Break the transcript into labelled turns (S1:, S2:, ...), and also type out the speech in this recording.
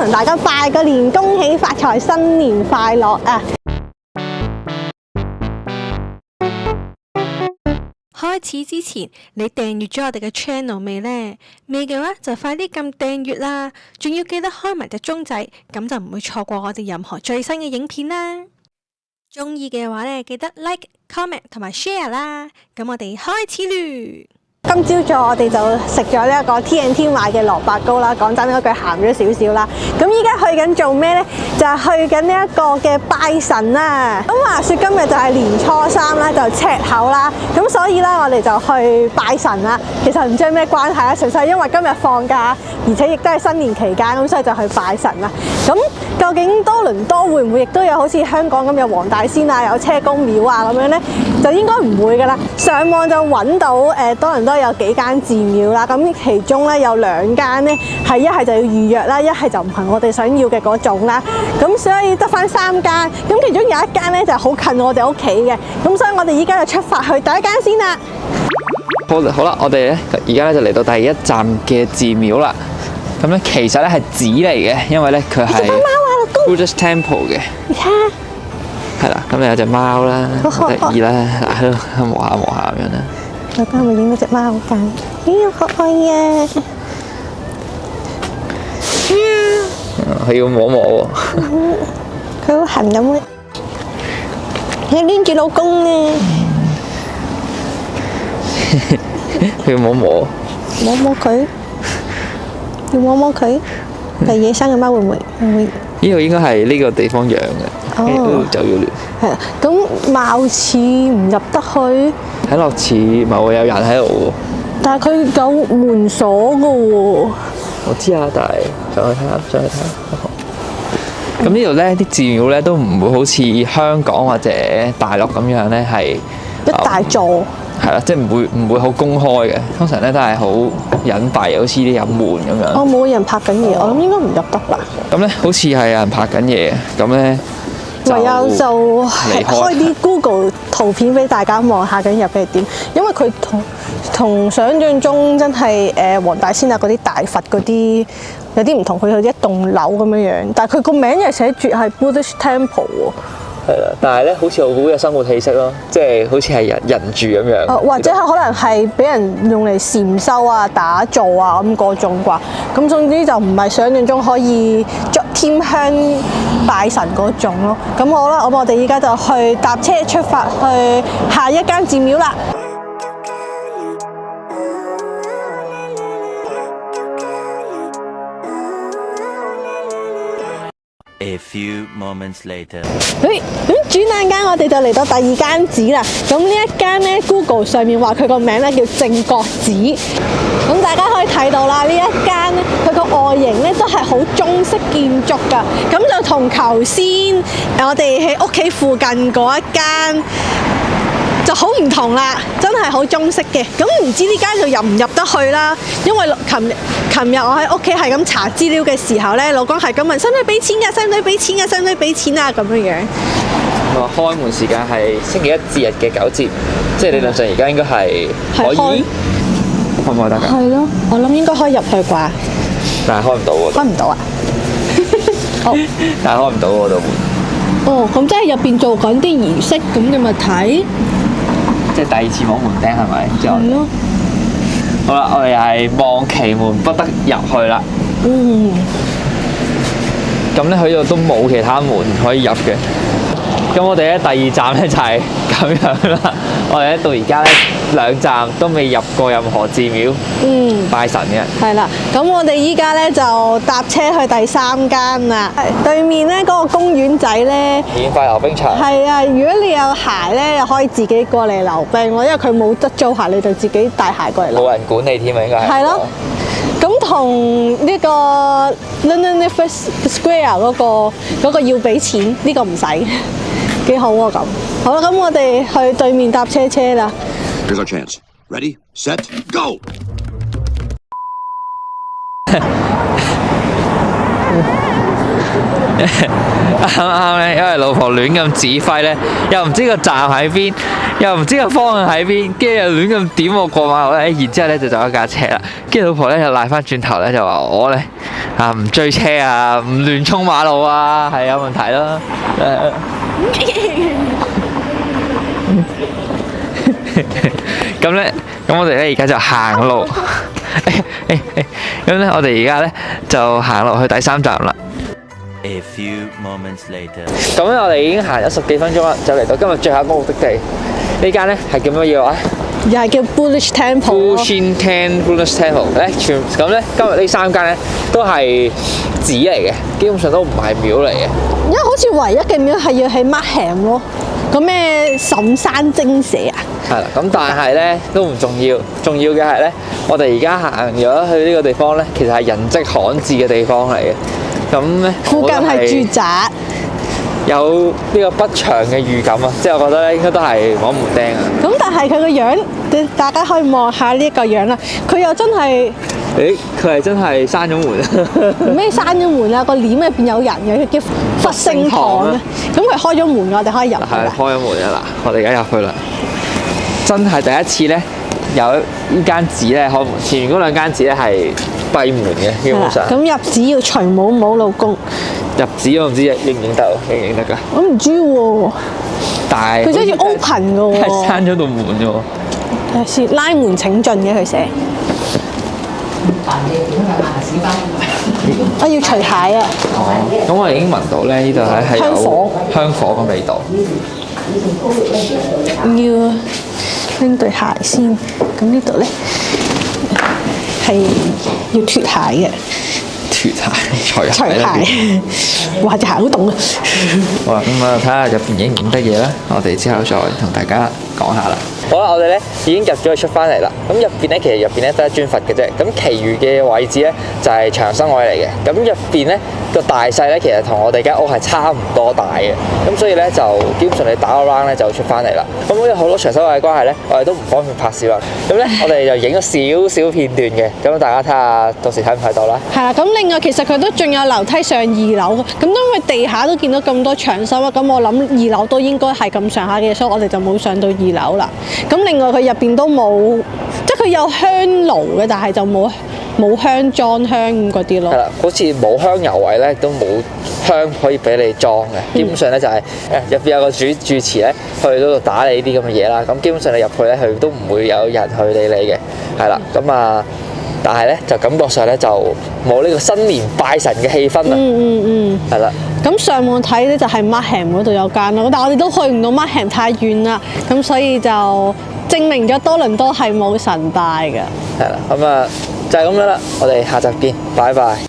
S1: 同大家拜個年，恭喜發財，新年快樂啊！
S2: 開始之前，你訂閱咗我哋嘅 channel 未呢？未嘅話就快啲撳訂閱啦，仲要記得開埋隻鐘仔，咁就唔會錯過我哋任何最新嘅影片啦。中意嘅話呢，記得 like、comment 同埋 share 啦。咁我哋開始嚕。
S1: 今朝早我哋就食咗呢一個 TNT 買嘅蘿蔔糕啦，講真嗰句鹹咗少少啦。咁依家去緊做咩呢？就係去緊呢一個嘅拜神啦。咁話說今日就係年初三啦，就赤口啦。咁所以咧，我哋就去拜神啦。其實唔知係咩關係啦，純粹係因為今日放假，而且亦都係新年期間，咁所以就去拜神啦。咁究竟多倫多會唔會亦都有好似香港咁有黃大仙啊、有車公廟啊咁樣呢？就應該唔會噶啦。上網就揾到多倫多有幾間寺廟啦，咁其中咧有2間咧係一係就要預約啦，一係就唔係我哋想要嘅嗰種啦。咁所以得翻3間，咁其中有一間咧就好近我哋屋企嘅，咁所以我哋依家就出發去第一間先啦。
S3: 好啦，我哋咧而家咧就嚟到第一站嘅寺廟啦。咁咧其實咧係紙嚟嘅，因為咧佢係 Buddhist Temple 嘅。
S1: 你睇下，
S3: 係啦，咁有隻貓啦，好得意啦，喺度摸下咁樣啦。
S1: 我幫我影嗰隻貓好緊，咦好可愛啊！
S3: 佢要摸摸喎，
S1: 佢好痕咁嘅，佢黏住老公咧，
S3: 佢要摸摸，
S1: 摸摸佢，要摸摸佢。係野生嘅貓會唔會？
S3: 呢度應該係呢個地方養嘅，呢度走咗亂。
S1: 係啦，咁貌似唔入得去。
S3: 睇落似冇有人喺度喎，
S1: 但係佢有門鎖嘅喎。
S3: 我知啊，但係上去睇下。咁呢度咧啲寺廟咧都唔會好似香港或者大陸咁樣咧係
S1: 一大座。
S3: 係啦，即係唔會好公開嘅，通常咧都係好隱蔽，好似啲有門咁樣。
S1: 哦，冇人拍緊嘢，我諗應該唔入得啦。
S3: 咁咧好似係有人拍緊嘢，咁咧
S1: 唯有就開啲 Google 圖片俾大家望下緊入嘅係點，因為佢同想像中真係黃大仙啊嗰啲大佛嗰啲有啲唔同，佢有一棟樓咁樣樣，但係佢個名又寫住係 Buddhist Temple 喎。
S3: 係啦，但係咧好似好有生活氣息咯，即係好似係人住咁樣。
S1: 或者係可能係俾人用嚟禪修啊、打坐啊咁嗰種啩。咁總之就唔係想像中可以添香拜神嗰種咯。咁好啦，我哋依家就去搭車出發去下一間寺廟啦。
S4: A few moments later，
S1: 咁轉眼間我哋就嚟到第2間寺啦。咁呢一間咧 Google 上面話佢個名咧叫正覺寺。咁大家可以睇到啦，呢一間咧佢個外形咧都係好中式建築㗎。咁就同頭先我哋喺屋企附近嗰一間就好唔同啦，真係好中式嘅。咁唔知呢間就入唔入得去啦？因為琴日我喺屋企係咁查資料嘅時候咧，老公係咁問：使唔使俾錢㗎？使唔使俾錢㗎？使唔使俾錢啊？咁樣樣。
S3: 開門時間係星期1至日嘅9節，即係理論上而家應該係可以開唔開得㗎？
S1: 係咯，我諗應該可以入去啩。
S3: 但係開唔到喎。
S1: 開唔到啊？好。
S3: 但係開唔到喎度門。
S1: 哦，咁即係入邊做緊啲儀式，咁你咪睇。
S3: 即係第2次摸門釘係咪？
S1: 係咯。
S3: 好啦，我哋係望其門不得入去啦。
S1: 嗯。
S3: 咁咧，佢度都冇其他門可以入嘅。咁我哋咧第2站咧就係咁樣啦。我哋咧到而家咧2站都未入過任何寺廟拜神嘅。
S1: 係啦，咁我哋依家咧就搭車去第3間啦。對面咧嗰個公園仔咧，
S3: 免費溜冰場。
S1: 係啊，如果你有鞋咧，又可以自己過嚟溜冰咯。因為佢冇得租鞋，你就自己帶鞋過嚟溜。
S3: 冇人管你添啊，應該係。
S1: 係咯。咁同呢個 London Square 嗰個要俾錢，呢個唔使，幾好喎咁。好啦，咁我哋去對面搭車啦。
S5: Here's our chance. Ready, set, go!
S3: 咁啱啱咧，因為老婆亂咁指揮咧，又唔知個站喺邊，又唔知個方向喺邊，跟住又亂咁點我過馬路咧，然之後咧就走咗架車啦。跟住老婆咧就賴翻轉頭咧，就話我咧唔追車啊，唔亂衝馬路啊，係有問題咯。咁咧，咁我哋咧而家就行路。咁咧，我哋而家咧就行落去第3站啦。
S4: A few moments later.
S3: 咁咧，我哋已經行咗10幾分鐘啦，就嚟到今日最後一個目的地。呢間咧係叫乜嘢話？
S1: 又係叫 Bullish Temple。Bullish
S3: Temple 咧，咁咧今日呢3間咧都係寺嚟嘅，基本上都唔係廟嚟嘅。
S1: 因為好似唯一嘅廟係要喺 Markham 咯，個咩沈山精舍啊？
S3: 係啦，咁但係咧都唔重要，重要嘅係咧，我哋而家行咗去呢個地方咧，其實係人跡罕至嘅地方嚟嘅。咁咧，
S1: 附近係住宅，
S3: 有呢個不祥嘅預感啊！即係我覺得咧，應該都係摸門釘啊！
S1: 咁但係佢個樣，大家可以望下呢個樣啦。佢又真係，
S3: 佢係真係閂咗門
S1: 咩閂咗門啊？個簾入邊有人嘅，佢叫佛聖堂啊。咁佢開咗門，我哋可以入去啦。
S3: 係開咗門啊！嗱，我哋而家入去啦。真係第一次咧，有呢間寺咧開門，前面嗰2間寺咧係閉門嘅，基本上。
S1: 咁入寺要除帽冇老公。
S3: 入寺我唔知影唔影得，影唔影得㗎？
S1: 我唔知喎。
S3: 但係
S1: 佢真係要 open 㗎喎。
S3: 係閂咗道門啫喎。
S1: 係先拉門請進嘅佢寫。我要除鞋啊！
S3: 咁我哋已經聞到咧，呢度係有香火嘅味道。
S1: 要拎對鞋先，咁呢度咧係要脫鞋嘅。
S3: 脫鞋、除
S1: 鞋，哇！隻鞋好凍啊！
S3: 好啦，咁啊睇下入邊影唔影得嘢啦，我哋之後再同大家講下啦。好啦，我哋咧已經入咗去出翻嚟啦。咁入邊咧，其實入邊咧得一尊佛嘅啫。咁其餘嘅位置咧就係長生位嚟嘅。咁入邊咧個大細咧，其實同我哋間屋係差唔多大嘅。咁所以咧就基本上你打個 round 咧就出翻嚟啦。咁因為好多長生位嘅關係咧，我哋都唔方便拍攝啦。咁咧我哋就影咗少少片段嘅。咁大家睇下，到時睇唔睇到啦？
S1: 係啦，咁另外其實佢都仲有樓梯上2樓嘅。咁因為地下都見到咁多長生啦，咁我諗2樓都應該係咁上下嘅，所以我哋就冇上到2樓啦。咁另外佢入邊都冇，即係佢有香爐嘅，但係就冇香裝香嗰啲咯。
S3: 係啦，好似冇香油位咧，都冇香可以俾你裝嘅。基本上咧就係入邊有個住持咧，去嗰度打理呢啲咁嘅嘢啦。咁基本上你入去咧，佢都唔會有人去理你嘅。係啦，咁啊，但係咧就感覺上咧就冇呢個新年拜神嘅氣氛啦。係啦。
S1: 咁上網睇咧就係 Markham 嗰度有間咯，但係我哋都去唔到 Markham 太遠啦，咁所以就證明咗多倫多係冇神拜嘅。
S3: 係啦，咁啊就係咁樣啦，我哋下集見，拜拜。